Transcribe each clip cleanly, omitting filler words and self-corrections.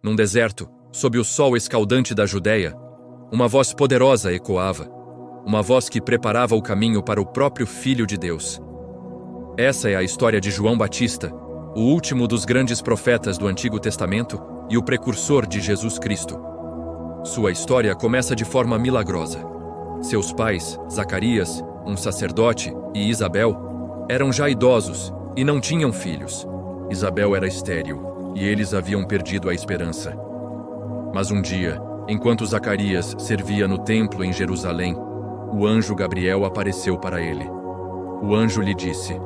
Num deserto, sob o sol escaldante da Judéia, uma voz poderosa ecoava, uma voz que preparava o caminho para o próprio Filho de Deus. Essa é a história de João Batista, o último dos grandes profetas do Antigo Testamento e o precursor de Jesus Cristo. Sua história começa de forma milagrosa. Seus pais, Zacarias, um sacerdote, e Isabel, eram já idosos e não tinham filhos. Isabel era estéril e eles haviam perdido a esperança. Mas um dia, enquanto Zacarias servia no templo em Jerusalém, o anjo Gabriel apareceu para ele. O anjo lhe disse: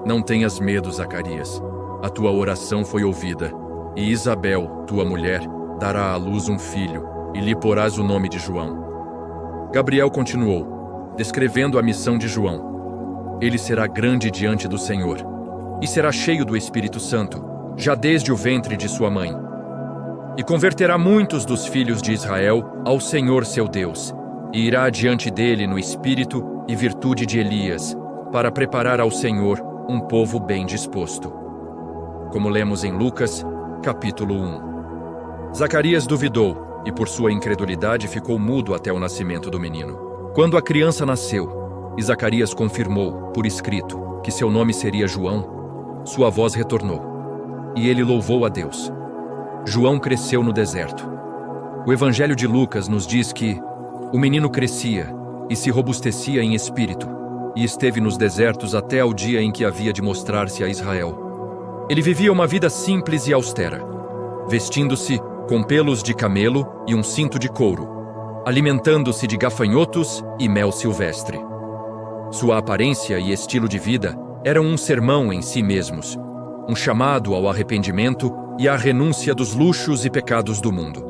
"Não tenhas medo, Zacarias. A tua oração foi ouvida, e Isabel, tua mulher, dará à luz um filho, e lhe porás o nome de João." Gabriel continuou, descrevendo a missão de João. Ele será grande diante do Senhor, e será cheio do Espírito Santo, já desde o ventre de sua mãe. E converterá muitos dos filhos de Israel ao Senhor seu Deus, e irá diante dele no espírito e virtude de Elias, para preparar ao Senhor um povo bem disposto. Como lemos em Lucas, capítulo 1. Zacarias duvidou e, por sua incredulidade, ficou mudo até o nascimento do menino. Quando a criança nasceu, e Zacarias confirmou, por escrito, que seu nome seria João, sua voz retornou, e ele louvou a Deus. João cresceu no deserto. O Evangelho de Lucas nos diz que o menino crescia e se robustecia em espírito, e esteve nos desertos até ao dia em que havia de mostrar-se a Israel. Ele vivia uma vida simples e austera, vestindo-se com pelos de camelo e um cinto de couro, alimentando-se de gafanhotos e mel silvestre. Sua aparência e estilo de vida eram um sermão em si mesmos, um chamado ao arrependimento e à renúncia dos luxos e pecados do mundo.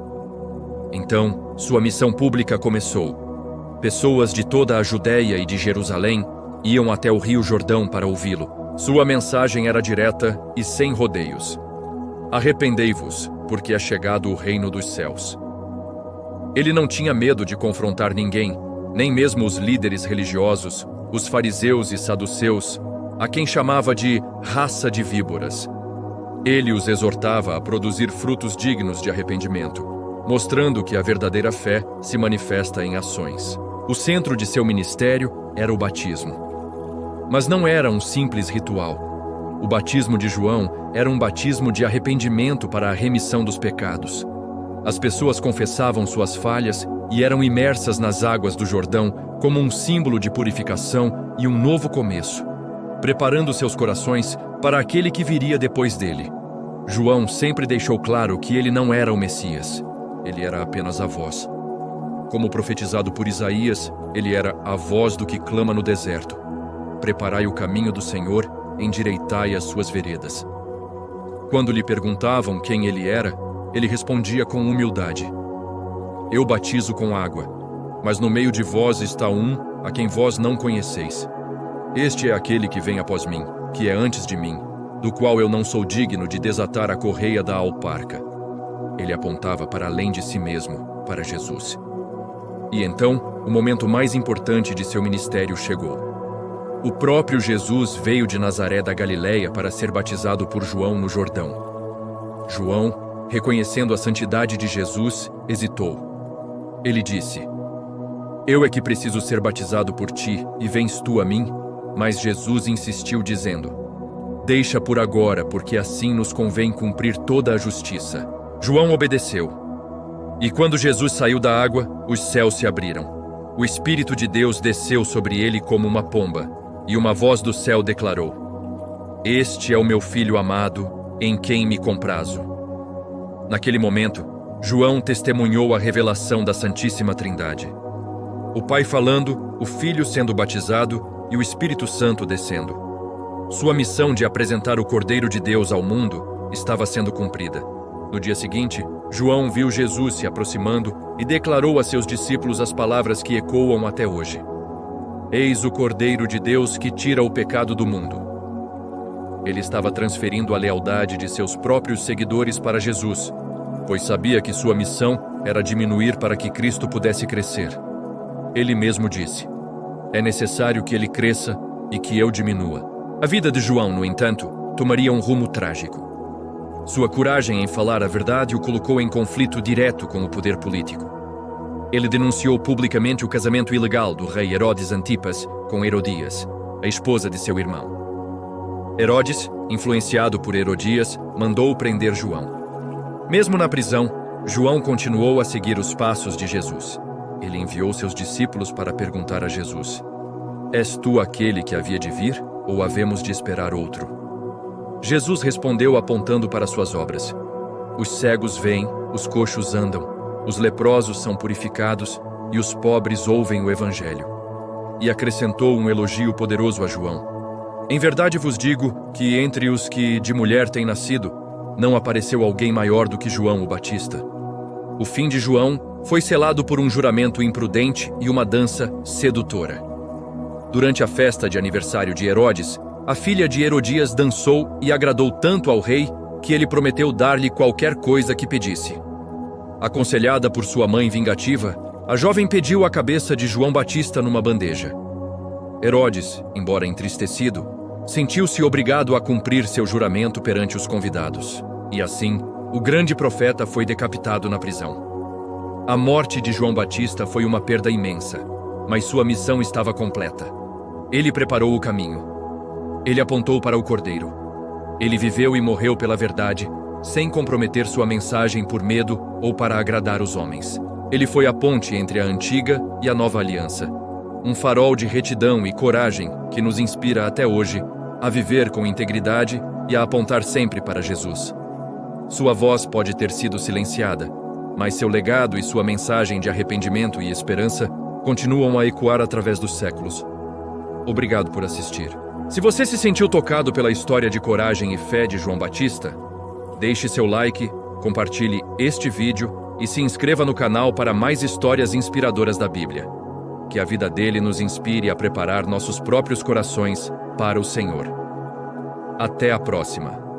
Então, sua missão pública começou. Pessoas de toda a Judéia e de Jerusalém iam até o Rio Jordão para ouvi-lo. Sua mensagem era direta e sem rodeios. Arrependei-vos, porque é chegado o reino dos céus. Ele não tinha medo de confrontar ninguém, nem mesmo os líderes religiosos, os fariseus e saduceus, a quem chamava de raça de víboras. Ele os exortava a produzir frutos dignos de arrependimento, mostrando que a verdadeira fé se manifesta em ações. O centro de seu ministério era o batismo. Mas não era um simples ritual. O batismo de João era um batismo de arrependimento para a remissão dos pecados. As pessoas confessavam suas falhas e eram imersas nas águas do Jordão como um símbolo de purificação e um novo começo, preparando seus corações para aquele que viria depois dele. João sempre deixou claro que ele não era o Messias, ele era apenas a voz. Como profetizado por Isaías, ele era a voz do que clama no deserto: "Preparai o caminho do Senhor, endireitai as suas veredas." Quando lhe perguntavam quem ele era, ele respondia com humildade: "Eu batizo com água, mas no meio de vós está um a quem vós não conheceis. Este é aquele que vem após mim, que é antes de mim, do qual eu não sou digno de desatar a correia da alparca." Ele apontava para além de si mesmo, para Jesus. E então, o momento mais importante de seu ministério chegou. O próprio Jesus veio de Nazaré da Galileia para ser batizado por João no Jordão. João, reconhecendo a santidade de Jesus, hesitou. Ele disse: "Eu é que preciso ser batizado por ti, e vens tu a mim?" Mas Jesus insistiu, dizendo: "Deixa por agora, porque assim nos convém cumprir toda a justiça." João obedeceu. E quando Jesus saiu da água, os céus se abriram. O Espírito de Deus desceu sobre ele como uma pomba, e uma voz do céu declarou: "Este é o meu Filho amado, em quem me comprazo." Naquele momento, João testemunhou a revelação da Santíssima Trindade. O Pai falando, o Filho sendo batizado e o Espírito Santo descendo. Sua missão de apresentar o Cordeiro de Deus ao mundo estava sendo cumprida. No dia seguinte, João viu Jesus se aproximando e declarou a seus discípulos as palavras que ecoam até hoje: "Eis o Cordeiro de Deus que tira o pecado do mundo." Ele estava transferindo a lealdade de seus próprios seguidores para Jesus, pois sabia que sua missão era diminuir para que Cristo pudesse crescer. Ele mesmo disse: "É necessário que ele cresça e que eu diminua." A vida de João, no entanto, tomaria um rumo trágico. Sua coragem em falar a verdade o colocou em conflito direto com o poder político. Ele denunciou publicamente o casamento ilegal do rei Herodes Antipas com Herodias, a esposa de seu irmão. Herodes, influenciado por Herodias, mandou prender João. Mesmo na prisão, João continuou a seguir os passos de Jesus. Ele enviou seus discípulos para perguntar a Jesus: És tu aquele que havia de vir, ou havemos de esperar outro? Jesus respondeu apontando para suas obras: Os cegos veem, os coxos andam, os leprosos são purificados e os pobres ouvem o Evangelho. E acrescentou um elogio poderoso a João: Em verdade vos digo que entre os que de mulher têm nascido, não apareceu alguém maior do que João o Batista. O fim de João foi selado por um juramento imprudente e uma dança sedutora. Durante a festa de aniversário de Herodes, a filha de Herodias dançou e agradou tanto ao rei que ele prometeu dar-lhe qualquer coisa que pedisse. Aconselhada por sua mãe vingativa, a jovem pediu a cabeça de João Batista numa bandeja. Herodes, embora entristecido, sentiu-se obrigado a cumprir seu juramento perante os convidados. E assim, o grande profeta foi decapitado na prisão. A morte de João Batista foi uma perda imensa, mas sua missão estava completa. Ele preparou o caminho. Ele apontou para o Cordeiro. Ele viveu e morreu pela verdade, sem comprometer sua mensagem por medo ou para agradar os homens. Ele foi a ponte entre a antiga e a nova aliança, um farol de retidão e coragem que nos inspira até hoje a viver com integridade e a apontar sempre para Jesus. Sua voz pode ter sido silenciada, mas seu legado e sua mensagem de arrependimento e esperança continuam a ecoar através dos séculos. Obrigado por assistir. Se você se sentiu tocado pela história de coragem e fé de João Batista, deixe seu like, compartilhe este vídeo e se inscreva no canal para mais histórias inspiradoras da Bíblia. Que a vida dele nos inspire a preparar nossos próprios corações para o Senhor. Até a próxima!